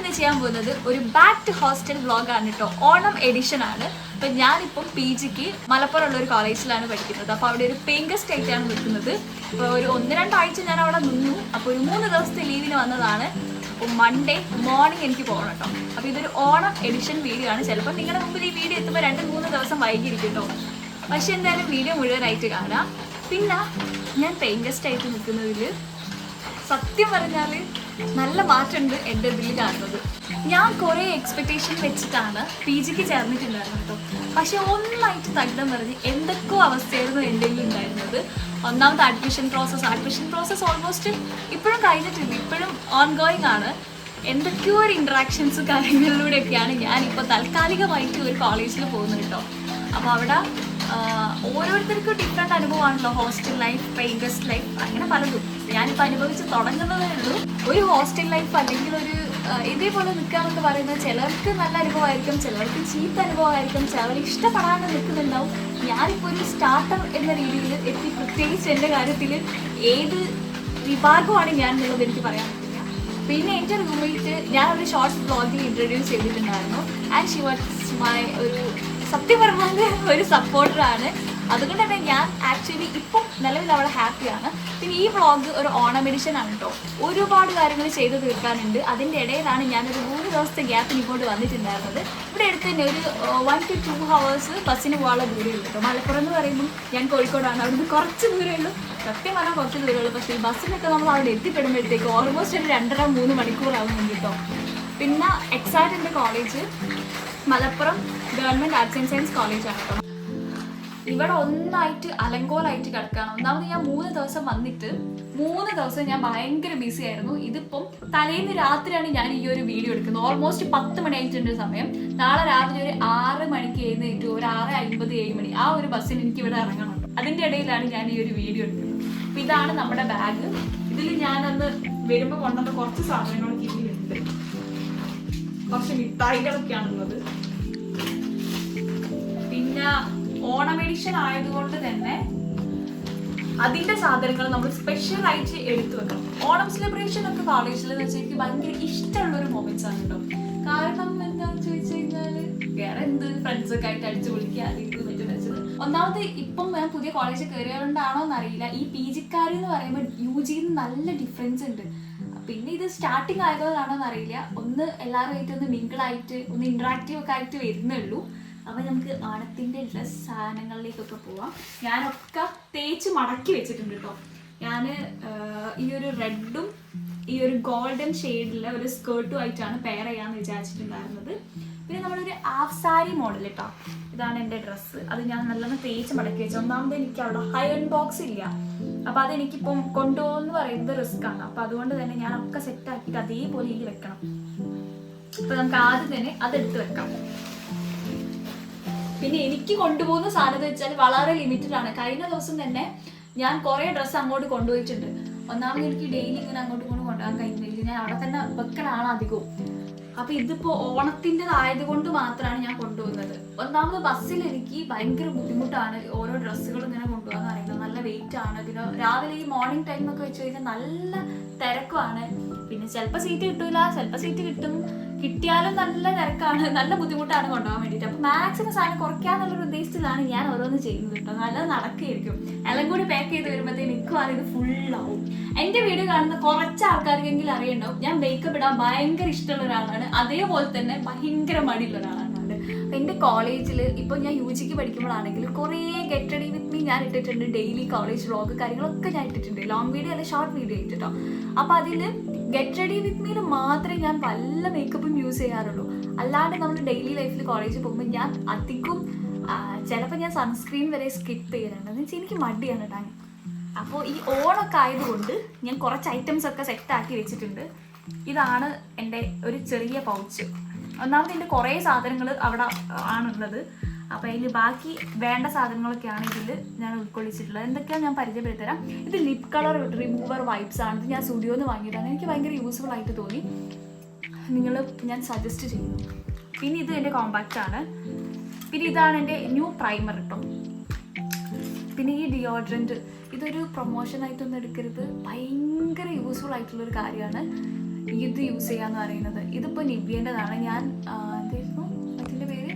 ഇന്ന് ചെയ്യാൻ പോകുന്നത് ഒരു ബാക്ക് ടു ഹോസ്റ്റൽ വ്ളോഗാണ് കേട്ടോ. ഓണം എഡിഷൻ ആണ്. അപ്പം ഞാനിപ്പം PGക്ക് മലപ്പുറമുള്ള ഒരു കോളേജിലാണ് പഠിക്കുന്നത്. അപ്പോൾ അവിടെ ഒരു പേയിങ് ഗസ്റ്റ് ആയിട്ടാണ് നിൽക്കുന്നത്. അപ്പോൾ ഒരു 1-2 ആഴ്ച ഞാൻ അവിടെ നിന്നു. അപ്പോൾ ഒരു 3 ദിവസത്തെ ലീവിന് വന്നതാണ്. അപ്പോൾ മൺഡേ മോർണിംഗ് എനിക്ക് പോകണം കേട്ടോ. അപ്പോൾ ഇതൊരു ഓണം എഡിഷൻ വീഡിയോ ആണ്. ചിലപ്പോൾ നിങ്ങളുടെ മുമ്പിൽ ഈ വീഡിയോ എത്തുമ്പോൾ 2-3 ദിവസം വൈകിയിരിക്കും കേട്ടോ. പക്ഷെ എന്തായാലും വീഡിയോ മുഴുവനായിട്ട് കാണാം. പിന്നെ ഞാൻ പേയിങ് ഗസ്റ്റ് ആയിട്ട് നിൽക്കുന്നതിൽ സത്യം പറഞ്ഞാൽ നല്ല മാറ്റമുണ്ട് എൻ്റെ ഇതിൽ കാണുന്നത്. ഞാൻ കുറേ എക്സ്പെക്റ്റേഷൻ വെച്ചിട്ടാണ് PGക്ക് ചേർന്നിട്ടുണ്ടായിരുന്നത് കേട്ടോ. പക്ഷെ ഒന്നായിട്ട് തകിടം പറഞ്ഞ് എന്തൊക്കെയോ അവസ്ഥയായിരുന്നു എൻ്റെ കയ്യിൽ ഉണ്ടായിരുന്നത്. ഒന്നാമത് അഡ്മിഷൻ പ്രോസസ്സ് ഓൾമോസ്റ്റ് ഇപ്പോഴും കഴിഞ്ഞിട്ടില്ല, ഇപ്പോഴും ഓൺ ഗോയിങ് ആണ്. എന്തൊക്കെയോ ഒരു ഇൻട്രാക്ഷൻസ് കാര്യങ്ങളിലൂടെയൊക്കെയാണ് ഞാനിപ്പോൾ താൽക്കാലികമായിട്ട് ഒരു കോളേജിൽ പോകുന്നത് കേട്ടോ. അപ്പോൾ അവിടെ ഓരോരുത്തർക്കും ഡിഫറെൻ്റ് അനുഭവമാണല്ലോ. Hostel life, paying guest life, അങ്ങനെ പലതും ഞാനിപ്പോൾ അനുഭവിച്ച് തുടങ്ങുന്നതേ ഉള്ളൂ. ഒരു ഹോസ്റ്റൽ ലൈഫ് അല്ലെങ്കിൽ ഒരു ഇതേപോലെ നിൽക്കാമെന്ന് പറയുന്നത് ചിലർക്ക് നല്ല അനുഭവമായിരിക്കും, ചിലർക്ക് ചീത്ത അനുഭവമായിരിക്കും, ചിലർ ഇഷ്ടപ്പെടാണ്ട് നിൽക്കുന്നുണ്ടാവും. ഞാനിപ്പോൾ ഒരു സ്റ്റാർട്ടർ എന്ന രീതിയിൽ എത്തി. പ്രത്യേകിച്ച് എൻ്റെ കാര്യത്തിൽ ഏത് വിഭാഗമാണ് ഞാൻ എന്നുള്ളത് എനിക്ക് പറയാൻ പറ്റില്ല. പിന്നെ എൻ്റെ റൂംമേറ്റ് ഞാൻ ഒരു ഷോർട്സ് വ്ളോഗിൽ ഇൻട്രൊഡ്യൂസ് ചെയ്തിട്ടുണ്ടായിരുന്നു. ആൻഡ് ഷി വാസ് മൈ ഒരു സത്യം പറഞ്ഞാൽ ഒരു സപ്പോർട്ടറാണ്. അതുകൊണ്ട് തന്നെ ഞാൻ ആക്ച്വലി ഇപ്പം നിലവിൽ അവിടെ ഹാപ്പിയാണ്. പിന്നെ ഈ വ്ളോഗ് ഒരു ഓണം എഡിഷൻ ആണ് കേട്ടോ. ഒരുപാട് കാര്യങ്ങൾ ചെയ്ത് തീർക്കാനുണ്ട്. അതിൻ്റെ ഇടയിലാണ് ഞാനൊരു 3 ദിവസത്തെ ഗ്യാപ്പിന് ഇങ്ങോട്ട് വന്നിട്ടുണ്ടായിരുന്നത്. ഇവിടെ അടുത്ത് തന്നെ ഒരു 1 to 2 hours ബസ്സിന് പോകാനുള്ള ദൂരമുള്ളൂ കേട്ടോ. മലപ്പുറം എന്ന് പറയുമ്പോൾ ഞാൻ കോഴിക്കോടാണ്, അവിടുന്ന് കുറച്ച് ദൂരമുള്ളൂ. സത്യം പറഞ്ഞാൽ കുറച്ച് ദൂരമുള്ളൂ. പക്ഷേ ഈ ബസ്സിനൊക്കെ നമ്മൾ അവിടെ എത്തിപ്പെടുമ്പോഴത്തേക്ക് ഓൾമോസ്റ്റ് ഒരു 2.5-3 മണിക്കൂറാവുന്നുണ്ട് കേട്ടോ. പിന്നെ exact college Malappuram government arts and science കോളേജാണ് കേട്ടോ. ഇവിടെ ഒന്നായിട്ട് അലങ്കോലായിട്ട് കിടക്കുകയാണ്. ഒന്നാമത് ഞാൻ 3 ദിവസം വന്നിട്ട് 3 ദിവസം ഞാൻ ഭയങ്കര ബിസി ആയിരുന്നു. ഇതിപ്പം തലേന്ന് രാത്രിയാണ് ഞാൻ ഈ ഒരു വീഡിയോ എടുക്കുന്നത്. ഓൾമോസ്റ്റ് 10 മണി ആയിട്ടുണ്ട് സമയം. നാളെ രാവിലെ ഒരു 6 മണിക്ക് എഴുന്നേറ്റ് ഒരു 6:50-7 മണി ആ ഒരു ബസ്സിന് എനിക്ക് ഇവിടെ ഇറങ്ങണം. അതിൻ്റെ ഇടയിലാണ് ഞാൻ ഈ ഒരു വീഡിയോ എടുക്കുന്നത്. അപ്പം ഇതാണ് നമ്മുടെ ബാഗ്. ഇതിൽ ഞാനന്ന് വരുമ്പോൾ കൊണ്ടുവന്ന കുറച്ച് സാധനങ്ങളൊക്കെ ഇതിലുണ്ട്. കുറച്ച് മിഠായികളൊക്കെയാണുള്ളത്. പിന്നെ ഓണം എഡിഷൻ ആയതുകൊണ്ട് തന്നെ അതിന്റെ സാധനങ്ങൾ നമ്മൾ സ്പെഷ്യൽ ആയിട്ട് എടുത്തു വെക്കണം. ഓണം സെലിബ്രേഷൻ ഒക്കെ കോളേജിൽ എന്ന് വെച്ചാൽ എനിക്ക് ഭയങ്കര ഇഷ്ടമുള്ള ഒരു മൊമെന്റ്സ് ആണ് കേട്ടോ. കാരണം എന്താണെന്ന് ചോദിച്ചു കഴിഞ്ഞാല് വേറെ എന്ത് ഫ്രണ്ട്സൊക്കെ ആയിട്ട് അടിച്ചു പൊളിക്കുക മറ്റും വെച്ചത്. ഒന്നാമത് ഇപ്പം ഞാൻ പുതിയ കോളേജിൽ കയറിയതുകൊണ്ടാണോ എന്നറിയില്ല, ഈ PGക്കാർ എന്ന് പറയുമ്പോൾ UGന്ന് നല്ല ഡിഫറൻസ് ഉണ്ട്. പിന്നെ ഇത് സ്റ്റാർട്ടിങ് ആയതുകൊണ്ടാണോ എന്നറിയില്ല, ഒന്ന് എല്ലാവരുമായിട്ട് ഒന്ന് മിങ്കിളായിട്ട് ഒന്ന് ഇൻട്രാക്റ്റീവ് ഒക്കെ ആയിട്ട് വരുന്നേ ഉള്ളൂ. അപ്പോൾ നമുക്ക് ഓണത്തിൻ്റെ ഡ്രസ് സാധനങ്ങളിലേക്കൊക്കെ പോവാം. ഞാനൊക്കെ തേച്ച് മടക്കി വെച്ചിട്ടുണ്ട് കേട്ടോ. ഞാൻ ഈ ഒരു റെഡും ഈ ഒരു ഗോൾഡൻ ഷെയ്ഡിലെ ഒരു സ്കേർട്ടും ആയിട്ടാണ് പെയർ ചെയ്യാമെന്ന് വിചാരിച്ചിട്ടുണ്ടായിരുന്നത്. പിന്നെ നമ്മളൊരു ഹാഫ് സാരി മോഡൽ കേട്ടോ. ഇതാണ് എൻ്റെ ഡ്രസ്സ്. അത് ഞാൻ നല്ലോണം തേച്ച് മടക്കി വെച്ചു. ഒന്നാമത് എനിക്ക് അവിടെ അയൺ ബോക്സ് ഇല്ല. അപ്പോൾ അതെനിക്കിപ്പം കൊണ്ടുപോകുമെന്ന് പറയുന്നത് റിസ്ക് ആണ്. അപ്പോൾ അതുകൊണ്ട് തന്നെ ഞാനൊക്കെ സെറ്റാക്കിയിട്ട് അതേപോലെ എനിക്ക് വെക്കണം. അപ്പോൾ നമുക്ക് ആദ്യം തന്നെ അതെടുത്ത് വെക്കാം. പിന്നെ എനിക്ക് കൊണ്ടുപോകുന്ന സാധനം വെച്ചാൽ വളരെ ലിമിറ്റഡ് ആണ്. കഴിഞ്ഞ ദിവസം തന്നെ ഞാൻ കുറേ ഡ്രസ്സ് അങ്ങോട്ട് കൊണ്ടുപോയിട്ടുണ്ട്. ഒന്നാമത് എനിക്ക് ഡെയിലി ഇങ്ങനെ അങ്ങോട്ടും ഇങ്ങോട്ടും കൊണ്ടുപോകാൻ കഴിയുന്നില്ല. ഞാൻ അവിടെ തന്നെ വെക്കലാണ് അധികവും. അപ്പൊ ഇതിപ്പോ ഓണത്തിൻ്റെതായത് മാത്രമാണ് ഞാൻ കൊണ്ടുപോകുന്നത്. ഒന്നാമത് ബസ്സിൽ എനിക്ക് ഭയങ്കര ബുദ്ധിമുട്ടാണ് ഓരോ ഡ്രസ്സുകൾ ഇങ്ങനെ കൊണ്ടുപോകാന്ന് പറയുന്നത്. നല്ല വെയിറ്റ് ആണ്. പിന്നെ രാവിലെ ഈ മോർണിംഗ് ടൈം ഒക്കെ വെച്ച് കഴിഞ്ഞാൽ നല്ല തിരക്കുമാണ്. പിന്നെ ചിലപ്പോൾ സീറ്റ് കിട്ടൂല, ചിലപ്പോൾ സീറ്റ് കിട്ടും. കിട്ടിയാലും നല്ല തിരക്കാണ്, നല്ല ബുദ്ധിമുട്ടാണ് കൊണ്ടുപോകാൻ വേണ്ടിയിട്ട്. അപ്പോൾ മാക്സിമം സാധനം കുറയ്ക്കാന്നുള്ളൊരു ഉദ്ദേശത്തിലാണ് ഞാൻ ഓരോന്ന് ചെയ്യുന്നത് കേട്ടോ. നല്ലത് നടക്കുകയായിരിക്കും. എല്ലാം കൂടി പാക്ക് ചെയ്ത് വരുമ്പോഴത്തേക്ക് എനിക്കും ഇത് ഫുള്ളാവും. എൻ്റെ വീഡിയോ കാണുന്ന കുറച്ച് ആൾക്കാർക്കെങ്കിലും അറിയണ്ടാവും, ഞാൻ മേക്കപ്പ് ഇടാൻ ഭയങ്കര ഇഷ്ടമുള്ള ഒരാളാണ്. അതേപോലെ തന്നെ ഭയങ്കര മടിയുള്ള ഒരാളാണ്. അപ്പം എൻ്റെ കോളേജിൽ ഇപ്പോൾ ഞാൻ UGക്ക് പഠിക്കുമ്പോഴാണെങ്കിൽ കുറേ ഗെറ്റ് റെഡി വിത്ത് മീ ഞാൻ ഇട്ടിട്ടുണ്ട്. ഡെയിലി കോളേജ് വ്ളോഗ് കാര്യങ്ങളൊക്കെ ഞാൻ ഇട്ടിട്ടുണ്ട്. ലോങ് വീഡിയോ അല്ല ഷോർട്ട് വീഡിയോ ഇട്ടിട്ടോ. അപ്പോൾ അതിൽ ഗെറ്റ് റെഡി വിത്ത് മീയിൽ മാത്രമേ ഞാൻ വല്ല മേക്കപ്പും യൂസ് ചെയ്യാറുള്ളൂ. അല്ലാണ്ട് നമ്മൾ ഡെയിലി ലൈഫിൽ കോളേജിൽ പോകുമ്പോൾ ഞാൻ അധികം ചിലപ്പോൾ ഞാൻ സൺസ്ക്രീൻ വരെ സ്കിപ്പ് ചെയ്യാറുണ്ട്. എന്ന് വെച്ചാൽ എനിക്ക് മടിയാണ് ഇടാൻ. അപ്പോൾ ഈ ഓണൊക്കെ ആയതുകൊണ്ട് ഞാൻ കുറച്ച് ഐറ്റംസ് ഒക്കെ സെറ്റാക്കി വെച്ചിട്ടുണ്ട്. ഇതാണ് എൻ്റെ ഒരു ചെറിയ പൗച്ച്. ഒന്നാമത് എൻ്റെ കുറേ സാധനങ്ങൾ അവിടെ ആണുള്ളത്. അപ്പോൾ അതിൽ ബാക്കി വേണ്ട സാധനങ്ങളൊക്കെയാണ് ഇതിൽ ഞാൻ ഉൾക്കൊള്ളിച്ചിട്ടുള്ളത്. എന്തൊക്കെയാണ് ഞാൻ പരിചയപ്പെടുത്തരാം. ഇത് ലിപ് കളർ റിമൂവർ വൈപ്സ് ആണ്. ഇത് ഞാൻ സ്റ്റുഡിയോന്ന് വാങ്ങിയതാണ്. എനിക്ക് ഭയങ്കര യൂസ്ഫുൾ ആയിട്ട് തോന്നി. ഞാൻ സജസ്റ്റ് ചെയ്യുന്നു. പിന്നെ ഇത് എൻ്റെ കോമ്പാക്റ്റ് ആണ്. പിന്നെ ഇതാണ് എൻ്റെ ന്യൂ പ്രൈമർ കേട്ടോ. പിന്നെ ഈ ഡിയോഡ്രൻറ്റ് ഇതൊരു പ്രൊമോഷനായിട്ടൊന്നും എടുക്കരുത്, ഭയങ്കര യൂസ്ഫുൾ ആയിട്ടുള്ളൊരു കാര്യമാണ്. ഇത് യൂസ് ചെയ്യാന്ന് പറയുന്നത്. ഇതിപ്പോൾ നിവ്യേൻ്റെതാണ്. ഞാൻ എന്തായിരുന്നു അതിൻ്റെ പേര്,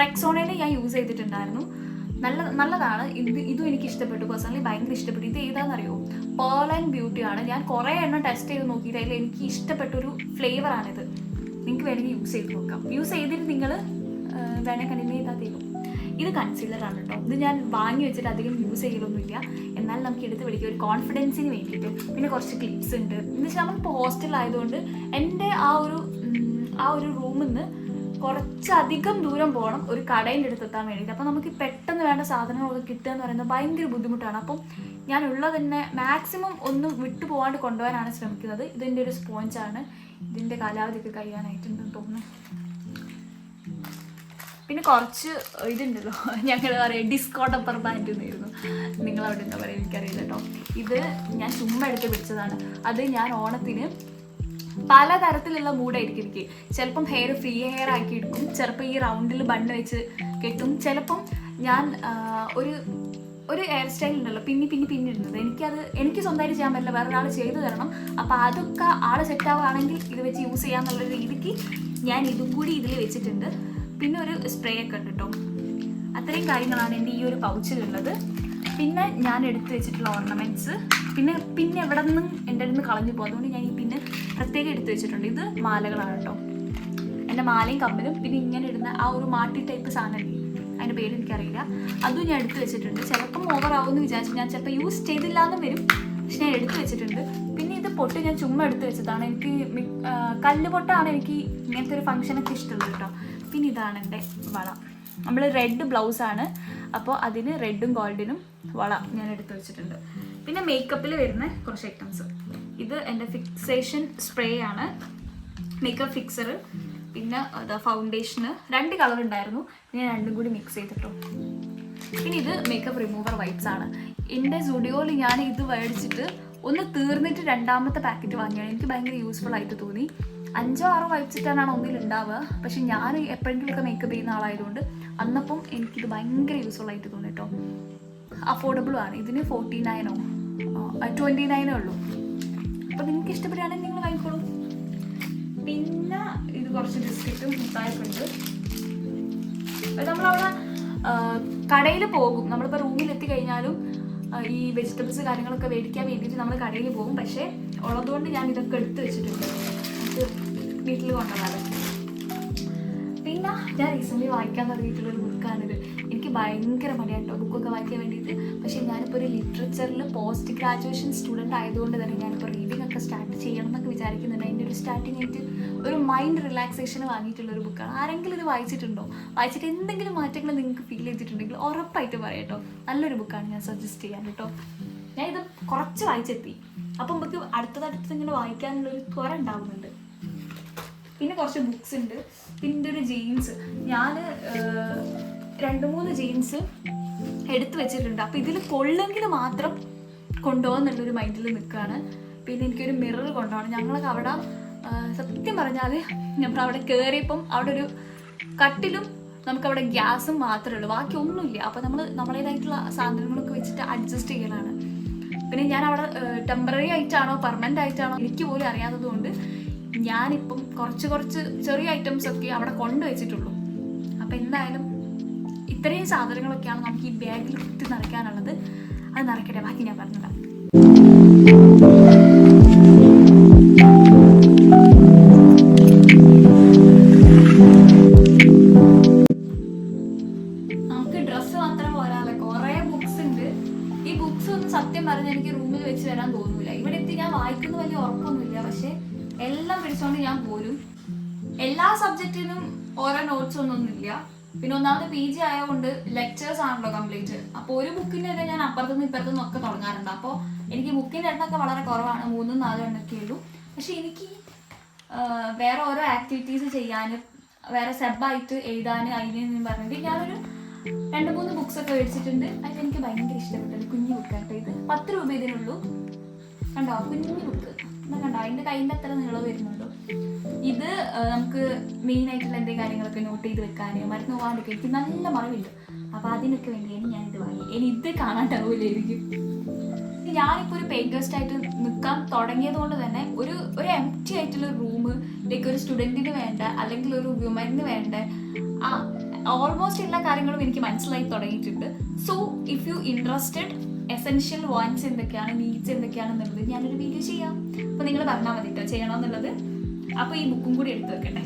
റെക്സോണയിൽ ഞാൻ യൂസ് ചെയ്തിട്ടുണ്ടായിരുന്നു. നല്ലതാണ്. ഇതും എനിക്ക് ഇഷ്ടപ്പെട്ടു, പേഴ്സണലി ഭയങ്കര ഇഷ്ടപ്പെട്ടു. ഇത് ഏതാണെന്നറിയോ, പേൾ ആൻഡ് ബ്യൂട്ടി ആണ്. ഞാൻ കുറേ എണ്ണം ടെസ്റ്റ് ചെയ്ത് നോക്കിയിട്ട് അതിൽ എനിക്ക് ഇഷ്ടപ്പെട്ടൊരു ഫ്ലേവറാണിത്. നിങ്ങൾക്ക് വേണമെങ്കിൽ യൂസ് ചെയ്ത് നോക്കാം. യൂസ് ചെയ്തിട്ട് നിങ്ങൾ വേണേൽ കണ്ടിന്യൂ ചെയ്താൽ തീരും. ഇത് കൺസീലറാണ് കേട്ടോ. ഇത് ഞാൻ വാങ്ങി വെച്ചിട്ട് അധികം യൂസ് ചെയ്യലൊന്നുമില്ല, എന്നാൽ നമുക്ക് എടുത്ത് പിടിക്കുക ഒരു കോൺഫിഡൻസിന് വേണ്ടിയിട്ട്. പിന്നെ കുറച്ച് ക്ലിപ്സ് ഉണ്ട്. എന്ന് വെച്ചാൽ നമ്മളിപ്പോൾ ഹോസ്റ്റലിലായതുകൊണ്ട് എൻ്റെ ആ ഒരു റൂമിൽ നിന്ന് കുറച്ചധികം ദൂരം പോകണം ഒരു കടയിൻ്റെ അടുത്ത് എത്താൻ വേണ്ടിയിട്ട്. അപ്പോൾ നമുക്ക് പെട്ടെന്ന് വേണ്ട സാധനങ്ങളൊക്കെ കിട്ടുക എന്ന് പറയുന്നത് ഭയങ്കര ബുദ്ധിമുട്ടാണ്. അപ്പം ഞാനുള്ളത് തന്നെ മാക്സിമം ഒന്നും വിട്ടു പോകാണ്ട് കൊണ്ടുപോകാനാണ് ശ്രമിക്കുന്നത്. ഇതിൻ്റെ ഒരു സ്പോഞ്ചാണ്. ഇതിൻ്റെ കാലാവധിയൊക്കെ കഴിയാനായിട്ടുണ്ടെന്ന് തോന്നുന്നു. പിന്നെ കുറച്ച് ഇതുണ്ടല്ലോ, ഞങ്ങൾ പറയാം ഡിസ്കോ ടപ്പർ ബാൻഡ് എന്നായിരുന്നു, നിങ്ങളവിടെ എന്താ പറയുക എനിക്കറിയില്ല കേട്ടോ. ഇത് ഞാൻ ചുമ്മാ എടുത്ത് പിടിച്ചതാണ്. അത് ഞാൻ ഓണത്തിന് പലതരത്തിലുള്ള മൂഡായിരിക്കും എനിക്ക്. ചിലപ്പം ഹെയർ ഫ്രീ ഹെയർ ആക്കി എടുക്കും, ചിലപ്പോൾ ഈ റൗണ്ടിൽ ബണ്ണ് വെച്ച് കെട്ടും, ചിലപ്പം ഞാൻ ഒരു ഹെയർ സ്റ്റൈൽ ഉണ്ടല്ലോ പിന്നിടുന്നത്, എനിക്ക് സ്വന്തമായിട്ട് ചെയ്യാൻ പറ്റില്ല, വേറെ ഒരാൾ ചെയ്തു തരണം. അപ്പോൾ അതൊക്കെ ആൾ സെറ്റാവുകയാണെങ്കിൽ ഇത് വെച്ച് യൂസ് ചെയ്യാന്നുള്ള രീതിക്ക് ഞാൻ ഇതും കൂടി ഇതിൽ വെച്ചിട്ടുണ്ട്. പിന്നെ ഒരു സ്പ്രേ ഒക്കെ ഉണ്ട് കേട്ടോ. അത്രയും കാര്യങ്ങളാണ് എൻ്റെ ഈ ഒരു പൗച്ചിലുള്ളത്. പിന്നെ ഞാൻ എടുത്ത് വെച്ചിട്ടുള്ള ഓർണമെൻറ്റ്സ്, പിന്നെ എവിടെ നിന്നും എൻ്റെ അടുത്ത് കളഞ്ഞു പോകും, അതുകൊണ്ട് ഞാൻ ഈ പിന്നെ പ്രത്യേകം എടുത്ത് വെച്ചിട്ടുണ്ട്. ഇത് മാലകളാണ് കേട്ടോ, എൻ്റെ മാലയും കമ്മലും. പിന്നെ ഇങ്ങനെ ഇടുന്ന ആ ഒരു മാട്ടി ടൈപ്പ് സാധനമില്ലേ, അതിൻ്റെ പേര് എനിക്കറിയില്ല, അതും ഞാൻ എടുത്ത് വെച്ചിട്ടുണ്ട്. ചിലപ്പം ഓവറാവുമെന്ന് വിചാരിച്ചു ഞാൻ ചിലപ്പോൾ യൂസ് ചെയ്തില്ല എന്നും വരും, പക്ഷെ ഞാൻ എടുത്ത് വെച്ചിട്ടുണ്ട്. പിന്നെ ഇത് പൊട്ട് ഞാൻ ചുമ്മാ എടുത്ത് വെച്ചതാണ്. എനിക്ക് കല്ല് പൊട്ടാണ് എനിക്ക് ഇങ്ങനത്തെ ഒരു ഫംഗ്ഷനൊക്കെ ഇഷ്ടമുള്ളത് കേട്ടോ. പിന്നെ ഇതാണ് എൻ്റെ വള. നമ്മൾ റെഡ് ബ്ലൗസാണ്, അപ്പോൾ അതിന് റെഡും ഗോൾഡിനും വള ഞാൻ എടുത്ത് വെച്ചിട്ടുണ്ട്. പിന്നെ മേക്കപ്പിൽ വരുന്ന കുറച്ച് ഐറ്റംസ്. ഇത് എൻ്റെ ഫിക്സേഷൻ സ്പ്രേ ആണ്, മേക്കപ്പ് ഫിക്സർ. പിന്നെ ഫൗണ്ടേഷന് 2 കളർ ഉണ്ടായിരുന്നു, ഞാൻ രണ്ടും കൂടി മിക്സ് ചെയ്തിട്ടു. പിന്നെ ഇത് മേക്കപ്പ് റിമൂവർ വൈപ്സ് ആണ്. എൻ്റെ സ്റ്റുഡിയോയിൽ ഞാൻ ഇത് മേടിച്ചിട്ട് ഒന്ന് തീർന്നിട്ട് രണ്ടാമത്തെ പാക്കറ്റ് വാങ്ങിയാണ്. എനിക്ക് ഭയങ്കര യൂസ്ഫുൾ ആയിട്ട് തോന്നി. 5-6 വൈപ്സ് ഇട്ടാണ് ഒന്നിലുണ്ടാവുക, പക്ഷെ ഞാൻ എപ്പോഴെങ്കിലുമൊക്കെ മേക്കപ്പ് ചെയ്യുന്ന ആളായതുകൊണ്ട് അന്നപ്പം എനിക്കിത് ഭയങ്കര യൂസ്ഫുൾ ആയിട്ട് തോന്നി കേട്ടോ. അഫോർഡബിളും ആണ്. ഇതിന് 49 29 ഉള്ളൂ. അപ്പോൾ നിങ്ങൾക്ക് ഇഷ്ടപ്പെടുകയാണെങ്കിൽ നിങ്ങൾ വാങ്ങിക്കോളൂ. പിന്നെ ഇത് കുറച്ച് ബിസ്ക്കറ്റും മുട്ടായൊക്കെ ഉണ്ട്. നമ്മളവിടെ കടയിൽ പോകും, നമ്മളിപ്പോൾ റൂമിലെത്തി കഴിഞ്ഞാലും ഈ വെജിറ്റബിൾസ് കാര്യങ്ങളൊക്കെ മേടിക്കാൻ വേണ്ടിയിട്ട് നമ്മൾ കടയിൽ പോകും. പക്ഷേ ഉള്ളതുകൊണ്ട് ഞാൻ ഇതൊക്കെ എടുത്ത് വെച്ചിട്ടുണ്ട്, നമുക്ക് വീട്ടിൽ കൊണ്ടുവരാതെ. പിന്നെ ഞാൻ റീസെൻ്റ്ലി വായിക്കാൻ തുടങ്ങിയിട്ടുള്ളൊരു ബുക്കാണിത്. എനിക്ക് ഭയങ്കര മടിയാണ് കേട്ടോ ബുക്കൊക്കെ വായിക്കാൻ വേണ്ടിയിട്ട്. പക്ഷേ ഞാനിപ്പോൾ ഒരു ലിറ്ററേച്ചറിൽ പോസ്റ്റ് ഗ്രാജുവേഷൻ സ്റ്റുഡൻ്റ് ആയതുകൊണ്ട് തന്നെ ഞാനിപ്പോൾ റീഡിംഗ് ഒക്കെ സ്റ്റാർട്ട് ചെയ്യണം എന്നൊക്കെ വിചാരിക്കുന്നുണ്ട്. അതിൻ്റെ ഒരു സ്റ്റാർട്ടിങ് ആയിട്ട് ഒരു മൈൻഡ് റിലാക്സേഷന് വാങ്ങിയിട്ടുള്ളൊരു ബുക്കാണ്. ആരെങ്കിലും ഇത് വായിച്ചിട്ടുണ്ടോ? വായിച്ചിട്ട് എന്തെങ്കിലും മാറ്റങ്ങൾ നിങ്ങൾക്ക് ഫീൽ ചെയ്തിട്ടുണ്ടെങ്കിൽ ഉറപ്പായിട്ട് പറയാം കേട്ടോ. നല്ലൊരു ബുക്കാണ്, ഞാൻ സജസ്റ്റ് ചെയ്യാൻ കേട്ടോ. ഞാൻ ഇത് കുറച്ച് വായിച്ചെത്തി, അപ്പം നമുക്ക് അടുത്തടുത്ത് ഇങ്ങനെ വായിക്കാനുള്ളൊരു ത്വര ഉണ്ടാകുന്നുണ്ട്. പിന്നെ കുറച്ച് ബുക്സ് ഉണ്ട്. പിന്നെ ഒരു ജീൻസ്, ഞാൻ 2-3 ജീൻസ് എടുത്ത് വെച്ചിട്ടുണ്ട്. അപ്പോൾ ഇതിൽ കൊള്ളെങ്കിൽ മാത്രം കൊണ്ടുപോകുന്നുള്ളൊരു മൈൻഡിൽ നിൽക്കുകയാണ്. പിന്നെ എനിക്കൊരു മിറർ കൊണ്ടുപോകണം. ഞങ്ങളൊക്കെ അവിടെ സത്യം പറഞ്ഞാൽ നമ്മളവിടെ കയറിയപ്പം അവിടെ ഒരു കട്ടിലും നമുക്കവിടെ ഗ്യാസും മാത്രമേ ഉള്ളൂ, ബാക്കി ഒന്നുമില്ല. അപ്പോൾ നമ്മളേതായിട്ടുള്ള സാധനങ്ങളൊക്കെ വെച്ചിട്ട് അഡ്ജസ്റ്റ് ചെയ്യലാണ്. പിന്നെ ഞാൻ അവിടെ ടെമ്പററി ആയിട്ടാണോ പെർമനൻ്റ് ആയിട്ടാണോ എനിക്ക് പോലും അറിയാത്തത് കൊണ്ട് ഞാനിപ്പം കുറച്ച് ചെറിയ ഐറ്റംസ് ഒക്കെ അവിടെ കൊണ്ടുവച്ചിട്ടുള്ളൂ. അപ്പോൾ എന്തായാലും ഇത്രയും സാധനങ്ങളൊക്കെയാണ് നമുക്ക് ഈ ബാഗിൽ കുത്തി നിറയ്ക്കാനുള്ളത്. അത് നിറയ്ക്കട്ടെ, ബാക്കി ഞാൻ പറഞ്ഞിടാം. നമുക്ക് ഡ്രസ്സ് മാത്രം പോരാതെ കുറേ ബുക്സ് ഉണ്ട്. ഈ ബുക്സ് ഒന്നും സത്യം പറഞ്ഞാൽ എനിക്ക് റൂമിൽ വെച്ച് വരാൻ തോന്നൂല. ഇവിടെ എത്തി ഞാൻ വായിക്കുന്ന വലിയ ഉറപ്പൊന്നുമില്ല, പക്ഷെ എല്ലാം പിടിച്ചോണ്ട് ഞാൻ പോരും. എല്ലാ സബ്ജക്റ്റിനും ഓരോ നോട്ട്സ് ഒന്നുമില്ല. പിന്നെ ഒന്നാമത് PG ആയതുകൊണ്ട് ലെക്ചേഴ്സ് ആണല്ലോ കംപ്ലീറ്റ്. അപ്പോൾ ഒരു ബുക്കിൻ്റെ തന്നെ ഞാൻ അപ്പുറത്തുനിന്ന് ഇപ്പുറത്തുനിന്ന് ഒക്കെ തുടങ്ങാറുണ്ട്. അപ്പോൾ എനിക്ക് ബുക്കിൻ്റെ എണ്ണമൊക്കെ വളരെ കുറവാണ്, 3-4 എണ്ണൊക്കെ ഉള്ളൂ. പക്ഷെ എനിക്ക് വേറെ ഓരോ ആക്ടിവിറ്റീസ് ചെയ്യാനും വേറെ സെബായിട്ട് എഴുതാനും അതിനെന്ന് പറഞ്ഞിട്ട് ഞാനൊരു 2-3 ബുക്സൊക്കെ മേടിച്ചിട്ടുണ്ട്. അതെനിക്ക് ഭയങ്കര ഇഷ്ടപ്പെട്ടത്. കുഞ്ഞു ബുക്കാട്ടോ ഇത്. 10 രൂപ ഇതിനുള്ളൂ. കണ്ടോ കുഞ്ഞു ബുക്ക് എന്താ കണ്ടോ, അതിൻ്റെ കയ്യിൻ്റെ അത്ര നീളം വരുന്നുണ്ടോ. ഇത് നമുക്ക് മെയിനായിട്ടുള്ള എന്തെങ്കിലും കാര്യങ്ങളൊക്കെ നോട്ട് ചെയ്ത് വെക്കാൻ, മരുന്ന് പോകാണ്ടൊക്കെ എനിക്ക് നല്ല മറവില്ല. അപ്പോൾ അതിനൊക്കെ വേണ്ടിയാണ് ഞാനിത് വാങ്ങി. ഇനി ഇത് കാണാണ്ടാവില്ലായിരിക്കും. ഞാനിപ്പോൾ ഒരു പേയിങ് ഗസ്റ്റ് ആയിട്ട് നിൽക്കാൻ തുടങ്ങിയത് കൊണ്ട് തന്നെ ഒരു എംപ്റ്റി ആയിട്ടുള്ള റൂം ലൈക്ക് ഒരു സ്റ്റുഡൻറ്റിന് വേണ്ട അല്ലെങ്കിൽ ഒരു വുമന് വേണ്ട ഓൾമോസ്റ്റ് എല്ലാ കാര്യങ്ങളും എനിക്ക് മനസ്സിലായി തുടങ്ങിയിട്ടുണ്ട്. So if you interested essential wants എന്തൊക്കെയാണ്, നീഡ്സ് എന്തൊക്കെയാണെന്നുള്ളത് ഞാനൊരു വീഡിയോ ചെയ്യാം. അപ്പോൾ നിങ്ങൾ പറഞ്ഞാൽ മതി കേട്ടോ ചെയ്യണമെന്നുള്ളത്. അപ്പോൾ ഈ ബുക്കും കൂടി എടുത്ത് വെക്കട്ടെ.